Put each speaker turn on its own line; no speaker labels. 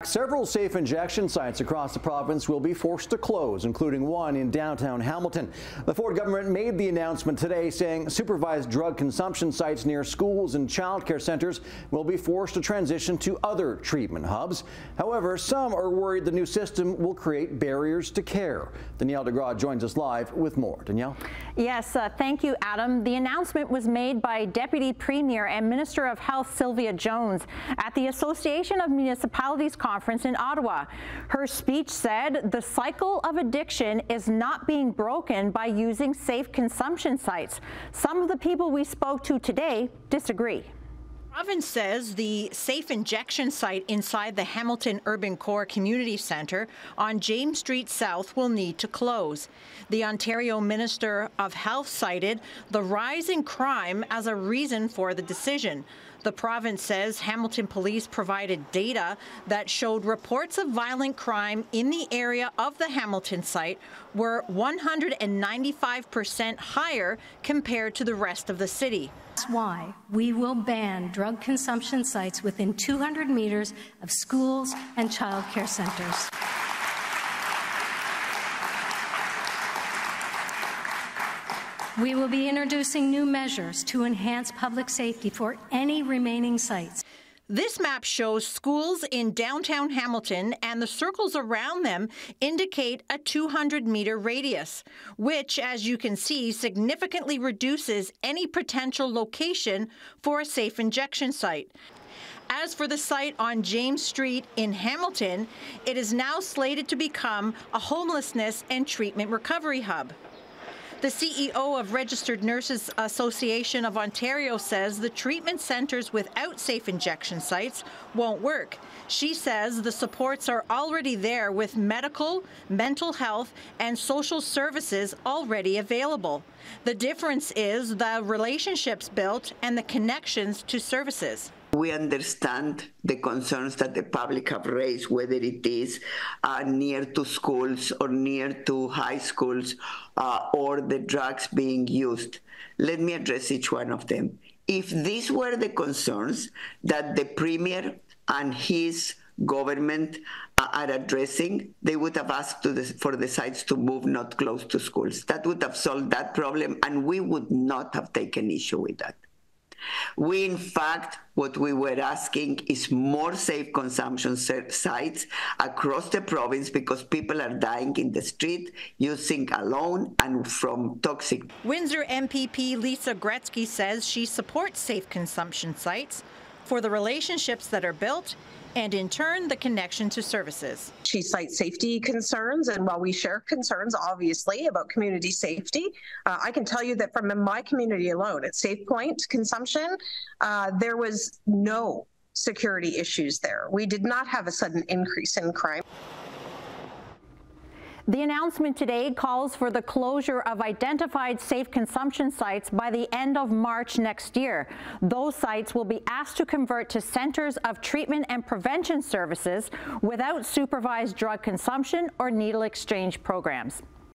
Several safe injection sites across the province will be forced to close, including one in downtown Hamilton. The Ford government made the announcement today, saying supervised drug consumption sites near schools and childcare centres will be forced to transition to other treatment hubs. However, some are worried the new system will create barriers to care. Danielle DeGraw joins us live with more. Danielle?
Yes, thank you, Adam. The announcement was made by Deputy Premier and Minister of Health Sylvia Jones at the Association of Municipalities Conference in Ottawa. Her speech said the cycle of addiction is not being broken by using safe consumption sites. Some of the people we spoke to today disagree.
The province says the safe injection site inside the Hamilton Urban Core Community Centre on James Street South will need to close. The Ontario Minister of Health cited the rise in crime as a reason for the decision. The province says Hamilton police provided data that showed reports of violent crime in the area of the Hamilton site were 195% higher compared to the rest of the city.
That's why we will ban drug consumption sites within 200 meters of schools and childcare centres. We will be introducing new measures to enhance public safety for any remaining sites.
This map shows schools in downtown Hamilton, and the circles around them indicate a 200-meter radius, which, as you can see, significantly reduces any potential location for a safe injection site. As for the site on James Street in Hamilton, it is now slated to become a homelessness and treatment recovery hub. The CEO of Registered Nurses Association of Ontario says the treatment centres without safe injection sites won't work. She says the supports are already there with medical, mental health and social services already available. The difference is the relationships built and the connections to services.
We understand the concerns that the public have raised, whether it is near to schools or near to high schools or the drugs being used. Let me address each one of them. If these were the concerns that the Premier and his government are addressing, they would have asked for the sites to move not close to schools. That would have solved that problem, and we would not have taken issue with that. We, in fact, what we were asking is more safe consumption sites across the province because people are dying in the street using alone and from toxic.
Windsor MPP Lisa Gretzky says she supports safe consumption sites for the relationships that are built and, in turn, the connection to services.
She cites safety concerns, and while we share concerns, obviously, about community safety, I can tell you that from my community alone, at Safe Point Consumption, there was no security issues there. We did not have a sudden increase in crime.
The announcement today calls for the closure of identified safe consumption sites by the end of March next year. Those sites will be asked to convert to centres of treatment and prevention services without supervised drug consumption or needle exchange programs.